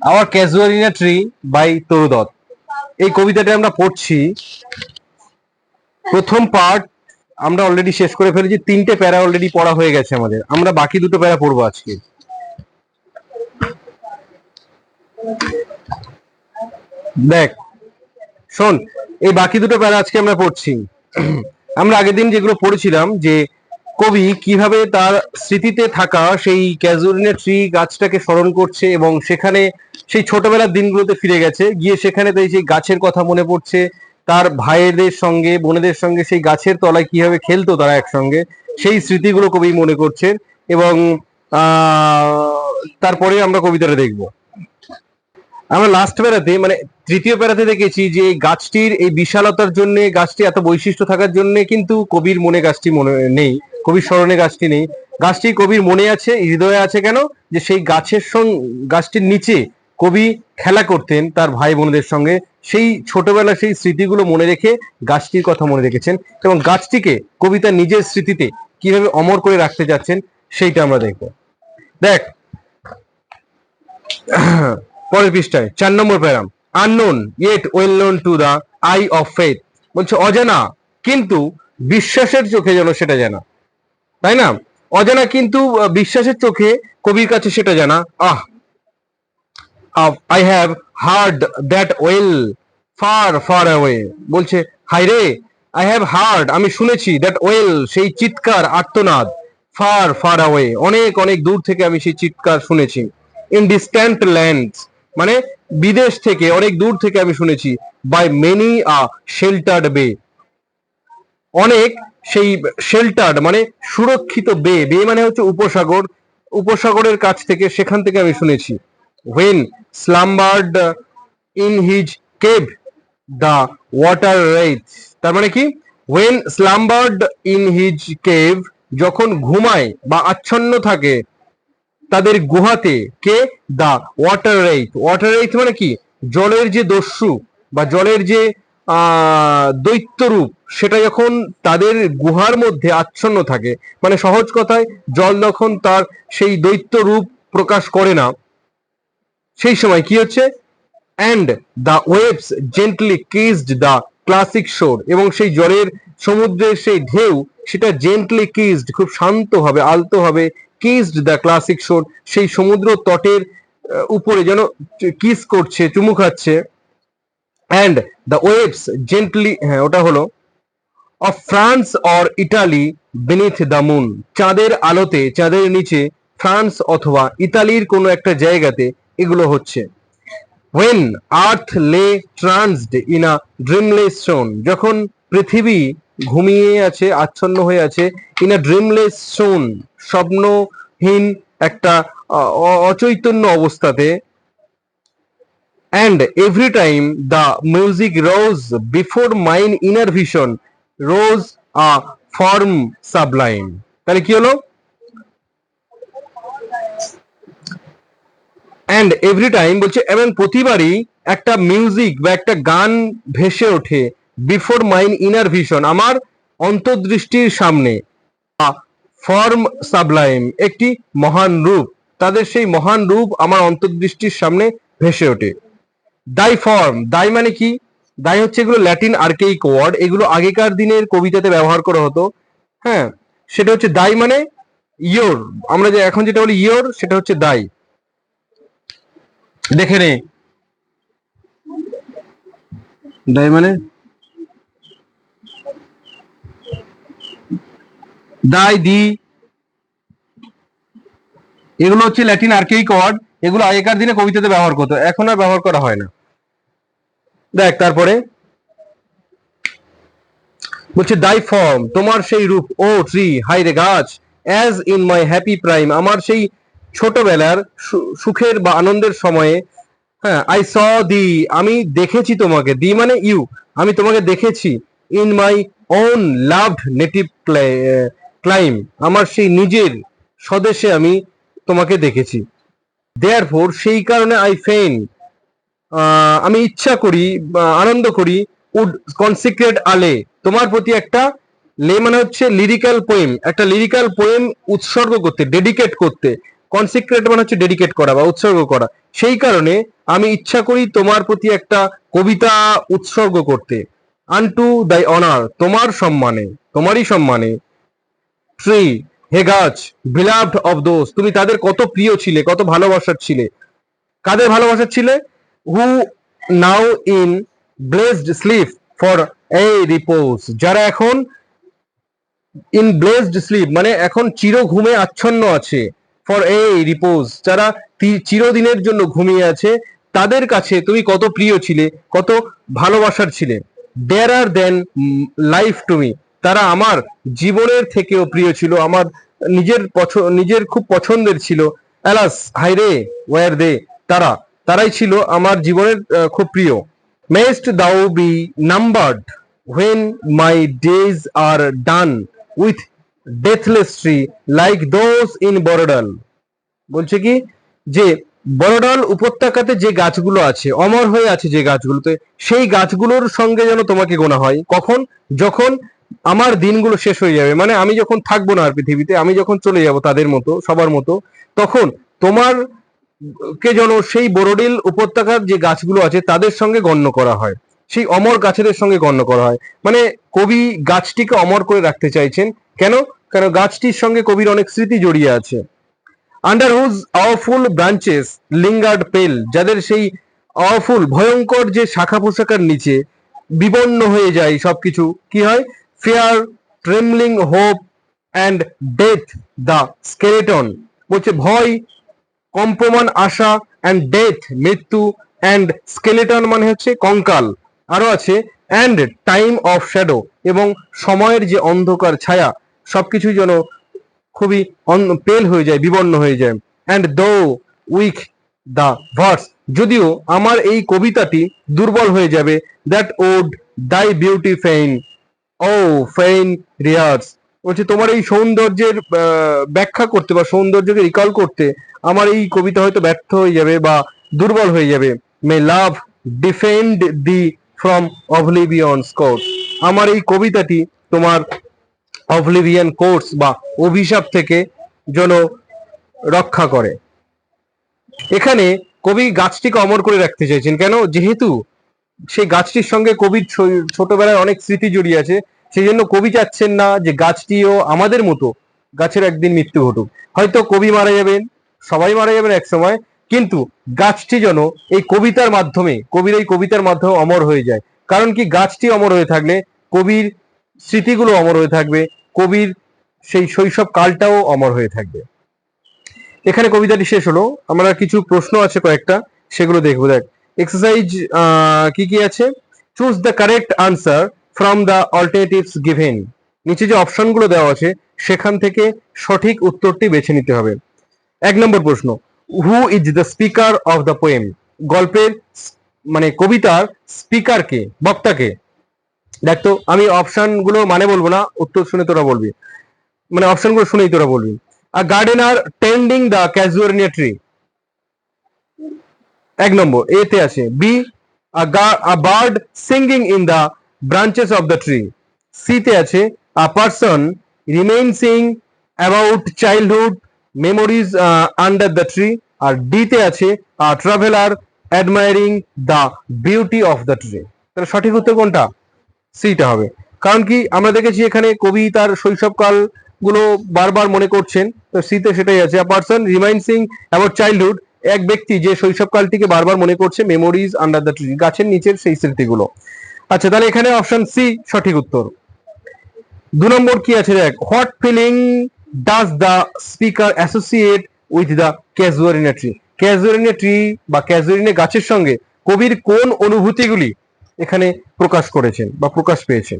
Hour ক্যাজুয়ালিনা tree by তরু দত্ত। এই কবিতাটা আমরা পড়ছি। প্রথম পার্ট আমরা অলরেডি শেষ করে ফেলেছি, 3টে প্যারা অলরেডি পড়া হয়ে গেছে আমাদের। আমরা বাকি 2টো প্যারা পড়বো আজকে। দেখ শোন, এই বাকি 2টো প্যারা আজকে আমরা পড়ছি। আমরা আগের দিন যেগুলো পড়েছিলাম যে কবি কিভাবে তার স্মৃতিতে থাকা সেই ক্যাজুয়ালিনা ট্রি গাছটাকে স্মরণ করছে এবং সেখানে সেই ছোটবেলার দিনগুলোতে ফিরে গেছে, গিয়ে সেখানে তাই সেই গাছের কথা মনে পড়ছে, তার ভাইদের সঙ্গে বোনেদের সঙ্গে সেই গাছের তলায় কিভাবে খেলতো তারা একসঙ্গে, সেই স্মৃতিগুলো কবি মনে করছেন। এবং তারপরে আমরা কবিতাটা দেখবো। আমরা লাস্ট প্যারাতে মানে তৃতীয় প্যারাতে দেখেছি যে গাছটির এই বিশালতার জন্য, গাছটি এত বৈশিষ্ট্য থাকার জন্য কিন্তু কবির মনে গাছটি মনে নেই, কবির স্মরণে গাছটি নেই। গাছটি কবির মনে আছে, হৃদয়ে আছে। কেন? যে সেই গাছের সঙ্গে, গাছটির নিচে কবি খেলা করতেন তার ভাই বোনদের সঙ্গে, সেই ছোটবেলার সেই স্মৃতিগুলো মনে রেখে গাছটির কথা মনে রেখেছেন এবং গাছটিকে কবি তার নিজের স্মৃতিতে কিভাবে অমর করে রাখতে যাচ্ছেন সেইটা আমরা দেখবো। দেখ পরের পৃষ্ঠায় 4 নম্বর প্যারাম, unknown yet well known to the eye of faith. বলছে অজানা কিন্তু বিশ্বাসের চোখে যেন সেটা জানা, তাই না? অজানা কিন্তু বিশ্বাসের চোখে কবির কাছে সেটা জানা। I have heard that well far far away. বলছে হাই রে, আই হ্যাভ হার্ড আমি শুনেছি, দ্যাট ওয়েল সেই চিৎকার, আর্তনাদ, ফার ফার অ্যাওয়ে অনেক অনেক দূর থেকে আমি সেই চিৎকার শুনেছি। ইন ডিস্ট্যান্ট ল্যান্ডস মানে বিদেশ থেকে, অনেক দূর থেকে আমি শুনেছি। বাই মেনি আ শেল্টার্ড বে, অনেক সেই শেল্টার্ড মানে সুরক্ষিত বে, বে মানে হচ্ছে উপসাগর, উপসাগরের কাছ থেকে, সেখান থেকে আমি শুনেছি। when slumbered in his cave the water wraith, তার মানে কি? when slumbered in his cave, যখন ঘুমায় বা আচ্ছন্ন থাকে তাদের গুহাতে কে? দা ওয়াটার রেইথ। ওয়াটার রেইথ মানে কি? জলের যে দস্যু বা জলের যে দৈত্য রূপ, সেটা যখন তাদের গুহার মধ্যে আচ্ছন্ন থাকে, মানে সহজ কথায় জল যখন তার সেই দৈত্য রূপ প্রকাশ করে না, সেই সময় কি হচ্ছে? And the waves gently kissed the classic শোর, এবং সেই জলের সমুদ্রের সেই ঢেউ সেটা জেন্টলি কিসড খুব শান্তভাবে আলতোভাবে, কিসড দ্য ক্লাসিক শোর সেই সমুদ্র তটের উপরে যেন কিস করছে, চুমু খাচ্ছে। অ্যান্ড দ্য ওয়েভস জেন্টলি, হ্যাঁ ওটা হলো, of France or Italy beneath the moon, চাঁদের আলোতে, চাঁদের নিচে ফ্রান্স অথবা ইতালির কোনো একটা জায়গাতে এগুলো হচ্ছে। when earth lay tranced in a dreamless zone, যখন পৃথিবী ঘুমিয়ে আছে, আচ্ছন্ন হয়ে আছে, in a dreamless zone স্বপ্নহীন একটা অচৈতন্য অবস্থাতে। and every time the music rose before mine inner vision rose a form sublime, তাহলে কি হলো? অ্যান্ড এভরি টাইম বলছে এবং প্রতিবারই একটা মিউজিক বা একটা গান ভেসে ওঠে, বিফোর মাইন ইনার ভিশন আমার অন্তর্দৃষ্টির সামনে, ফর্ম সাবলাইম একটি মহান রূপ, তাদের সেই মহান রূপ আমার অন্তর্দৃষ্টির সামনে ভেসে ওঠে। দাই ফর্ম, দাই মানে কি? দাই হচ্ছে এগুলো ল্যাটিন আর্কেইক ওয়ার্ড, এগুলো আগেকার দিনের কবিতাতে ব্যবহার করা হতো। হ্যাঁ, সেটা হচ্ছে দাই মানে ইয়োর, আমরা যে এখন যেটা বলি ইয়োর, সেটা হচ্ছে দাই। দেখে নে, দাই মানে দাই, দি, এগুলো হচ্ছে ল্যাটিন আর্কেইক ওয়ার্ড, এগুলো আগেকার দিনে কবিতাতে ব্যবহার করতো, এখন আর ব্যবহার করা হয় না। দেখ তারপরে বলছে দাই ফর্ম তোমার সেই রূপ, ও ট্রি হাই রে গাছ, as in my happy prime আমার সেই ছোটবেলার সুখের বা আনন্দের সময়ে। হ্যাঁ, আই স দি আমি দেখেছি তোমাকে, দি মানে ইউ, আমি তোমাকে দেখেছি। In my own loved native clime আমার সেই নিজের স্বদেশে আমি তোমাকে দেখেছি। দেয়ারফোর সেই কারণে আই ফেইন আমি ইচ্ছা করি, আনন্দ করি, উড কনসিক্রেট আলে তোমার প্রতি একটা, লে মানে হচ্ছে লিরিক্যাল পোয়েম, একটা লিরিক্যাল পোয়েম উৎসর্গ করতে, ডেডিকেট করতে, কনসিক্রেট মানে হচ্ছে ডেডিকেট করা বা উৎসর্গ করা, সেই কারণে আমি ইচ্ছা করি তোমার প্রতি একটা কবিতা উৎসর্গ করতে। আনটু দাই অনার, তোমার সম্মানে, তোমারই সম্মানে। ট্রি, হে গাছ, বিলাভড অফ দোজ, তুমি তাদের কত প্রিয় ছিলে, কত ভালোবাসার ছিলে। কাদের ভালোবাসার ছিলে? Who now in blessed sleep for a repose, যারা এখন ইন ব্লেসড স্লিপ মানে এখন চির ঘুমে আচ্ছন্ন আছে। ফর এ রিপোজ, যারা চিরদিনের জন্য ঘুমিয়ে আছে, তাদের কাছে তুমি কত প্রিয় ছিলে, কত ভালোবাসার ছিলে। দেয়ারার দেন লাইফ টু মি, তারা আমার জীবনের থেকেও প্রিয় ছিল, আমার নিজের খুব পছন্দের ছিল। অ্যালাস, হাইরে, ওয়ার দে, তারাই ছিল আমার জীবনের খুব প্রিয়। Mayst thou be numbered when my days are done with deathless tree like those in Borodal. বলছে কি যে বড়ডাল উপত্যকাতে যে গাছগুলো আছে, অমর হয়ে আছে যে গাছগুলোতে, সেই গাছগুলোর সঙ্গে যেন তোমাকে গোনা হয়। কখন? যখন আমার দিনগুলো শেষ হয়ে যাবে, মানে আমি যখন থাকবো না আর পৃথিবীতে, আমি যখন চলে যাব তাদের মতো, সবার মতো, তখন তোমার কে যেন সেই বড়ডিল উপত্যকার যে গাছগুলো আছে তাদের সঙ্গে গণ্য করা হয়, সেই অমর গাছেদের সঙ্গে গণ্য করা হয়। মানে কবি গাছটিকে অমর করে রাখতে চাইছেন। কেন? কারণ গাছটির সঙ্গে কবির অনেক স্মৃতি জড়িয়ে আছে। আন্ডার হুজ আওয়ারফুল ব্রাঞ্চেস লিঙ্গার্ড পেল, যাদের সেই আওয়ারফুল ভয়ঙ্কর যে শাখা পোশাকার নিচে বিবর্ণ হয়ে যায় সবকিছু, কি হয়? Fear, trembling, hope and death the skeleton, বলছে ভয়, কম্পমান, আশা, অ্যান্ড ডেথ, মৃত্যু, অ্যান্ড স্কেলেটন মানে হচ্ছে কঙ্কাল, আরো আছে অ্যান্ড টাইম অফ শ্যাডো, এবং সময়ের যে অন্ধকার ছায়া, সবকিছুই যেন খুবই পেল হয়ে যায়, বিবর্ণ হয়ে যায়। অ্যান্ড দো উইক দ্য ভার্স, যদিও আমার এই কবিতাটি দুর্বল হয়ে যাবে, দ্যাট উড দাই বিউটি ফেইন, ও ফেইন রিয়ার্স, বলছে তোমার এই সৌন্দর্যের ব্যাখ্যা করতে বা সৌন্দর্যকে রিকল করতে আমার এই কবিতা হয়তো ব্যর্থ হয়ে যাবে বা দুর্বল হয়ে যাবে। May love defend thee from oblivion curse, আমার এই কবিতাটি তোমার অবলিভিয়ান কোর্স বা অভিশাপ থেকে যেন রক্ষা করে। এখানে কবি গাছটিকে অমর করে রাখতে চাইছেন। কেন? যেহেতু সেই গাছটির সঙ্গে কবির ছোটবেলায় অনেক স্মৃতি জড়িয়ে আছে, সেই জন্য কবি চাচ্ছেন না যে গাছটিও আমাদের মতো গাছের একদিন মৃত্যু ঘটুক। হয়তো কবি মারা যাবেন, সবাই মারা যাবেন এক সময়, কিন্তু গাছটি যেন এই কবিতার মাধ্যমে, কবির এই কবিতার মাধ্যমে অমর হয়ে যায়। কারণ কি, গাছটি অমর হয়ে থাকলে কবির স্মৃতিগুলো অমর হয়ে থাকবে, কবির সেই শৈশব কালটাও অমর হয়ে থাকবে। এখানে কবিতাটি শেষ হলো। আমরা কিছু প্রশ্ন আছে কয়েকটা, সেগুলো দেখবো। দেখ, এক্সারসাইজ কি কি আছে? Choose the correct answer from the alternatives given, নিচে যে অপশনগুলো দেওয়া আছে সেখান থেকে সঠিক উত্তরটি বেছে নিতে হবে। 1 নম্বর প্রশ্ন, who is the speaker of the poem, গল্পের মানে কবিতার স্পিকার কে, বক্তা কে? দেখ তো, আমি অপশনগুলো মানে বলবো না, উত্তর শুনে তোরা বলবি, মানে অপশনগুলো শুনেই তোরা বলবি। A gardener tending the casuarina tree, 1 নম্বর এতে আছে। B, a bird singing in the branches of the tree, C তে আছে a person reminiscing about childhood memories under the tree, আর ডি তে আছে a traveller admiring the beauty of the tree. তাহলে সঠিক উত্তর কোনটা? সিটা হবে। কারণ কি, আমরা দেখেছি এখানে কবি তার শৈশবকাল গুলো বারবার মনে করছেন, তো সিতে সেটাই আছে। A person reminding about childhood, এক ব্যক্তি যে শৈশবকালটিকে বারবার মনে করছে, মেমোরিজ আন্ডার দ্য ট্রি, গাছের নিচের সেই স্মৃতিগুলো। আচ্ছা, তাহলে এখানে অপশন সি সঠিক উত্তর। 2 নম্বর কি আছে দেখ, what feeling does the speaker associate with the casuarina tree, casuarina tree বা ক্যাজুয়ারিনা গাছের সঙ্গে কবির কোন অনুভূতিগুলি এখানে প্রকাশ করেছেন বা প্রকাশ পেয়েছেন?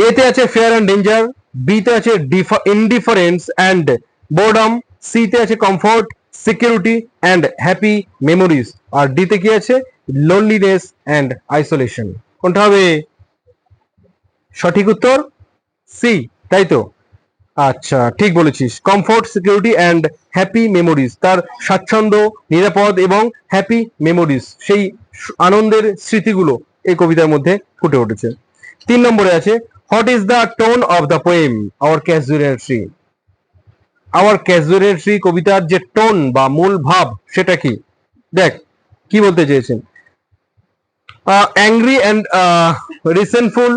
এতে আছে ফেয়ার অ্যান্ড ডেঞ্জার, বি তে আছে ইনডিফারেন্স অ্যান্ড বোর্ডম, সি তে আছে comfort, security and happy memories, আর ডি তে কি আছে? Loneliness and isolation. কোনটা হবে সঠিক উত্তর? সি, তাই তো? আচ্ছা, ঠিক বলেছিস, comfort, security and happy memories, তার স্বাচ্ছন্দ্য, নিরাপদ এবং হ্যাপি মেমোরিজ, সেই আনন্দের স্মৃতিগুলো এই কবিতার মধ্যে ফুটে উঠেছে। 3 নম্বরে আছে, what is the tone of the poem our casuarina tree, our casuarina কবিতার যে টোন বা মূল ভাব সেটা কি? দেখ কি বলতে চেয়েছেন। অ্যাংরি অ্যান্ড রিসেন্টফুল,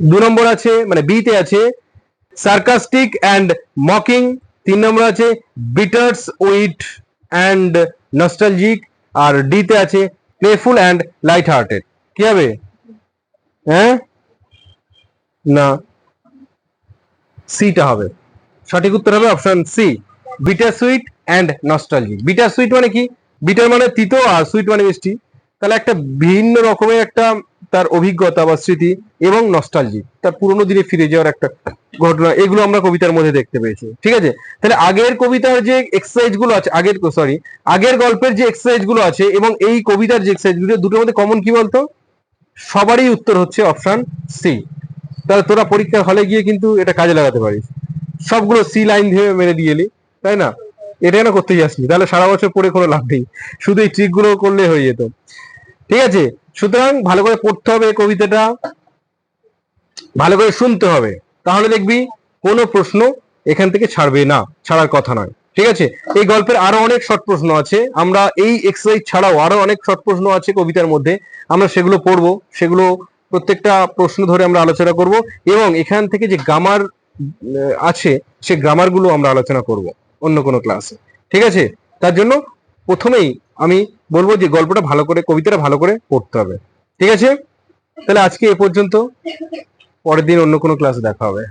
2 নম্বর আছে মানে বিতে আছে সার্কাস্টিক অ্যান্ড মকিং, 3 নম্বর আছে বিটার্স উইট অ্যান্ড নস্টালজিক, আর ডিতে আছে প্লেফুল অ্যান্ড লাইট হার্টেড। কি হবে? হ্যাঁ না, সিটা হবে সঠিক উত্তর, হবে option C, bitter sweet and nostalgic. Bitter sweet মানে কি? বিটার মানে তিতো আর সুইট মানে মিষ্টি, তাহলে একটা ভিন্ন রকমের একটা তার অভিজ্ঞতা বা স্মৃতি, এবং নস্টালজিক তার পুরোনো দিনে ফিরে যাওয়ার একটা ঘটনা, এগুলো আমরা কবিতার মধ্যে দেখতে পেয়েছি। ঠিক আছে, তাহলে আগের কবিতার যে এক্সারসাইজ গুলো আছে, আগের গল্পের যে এক্সারসাইজ গুলো আছে এবং এই কবিতার যে এক্সারসাইজ গুলো, দুটোর মধ্যে কমন কি বলতো? সবারই উত্তর হচ্ছে অপশন সি। তাহলে তোরা পরীক্ষার হলে গিয়ে কিন্তু এটা কাজে লাগাতে পারিস, সবগুলো সি লাইন ভেবে মেরে দিয়ে এলি, তাই না? এটা কেন করতে যাসনি? তাহলে সারা বছর পড়ে কোনো লাভ নেই, শুধু এই ট্রিক গুলো করলে হয়ে যেত। ঠিক আছে, সুতরাং ভালো করে পড়তে হবে কবিতাটা, ভালো করে শুনতে হবে, তাহলে দেখবি কোনো প্রশ্ন এখান থেকে ছাড়বে না, ছাড়ার কথা নয়। ঠিক আছে, এই গল্পের আরো অনেক শর্ট প্রশ্ন আছে, আমরা এই এক্সারসাইজ ছাড়াও আরো অনেক শর্ট প্রশ্ন আছে কবিতার মধ্যে, আমরা সেগুলো পড়বো, সেগুলো প্রত্যেকটা প্রশ্ন ধরে আমরা আলোচনা করব, এবং এখান থেকে যে গ্রামার আছে সে গ্রামার গুলো আমরা আলোচনা করব অন্য কোনো ক্লাসে। ঠিক আছে, তার জন্য প্রথমেই আমি বলবো যে গল্পটা ভালো করে, কবিতাটা ভালো করে পড়তে হবে। ঠিক আছে, তাহলে আজকে এ পর্যন্ত, পরের দিন অন্য কোনো ক্লাসে দেখা হবে।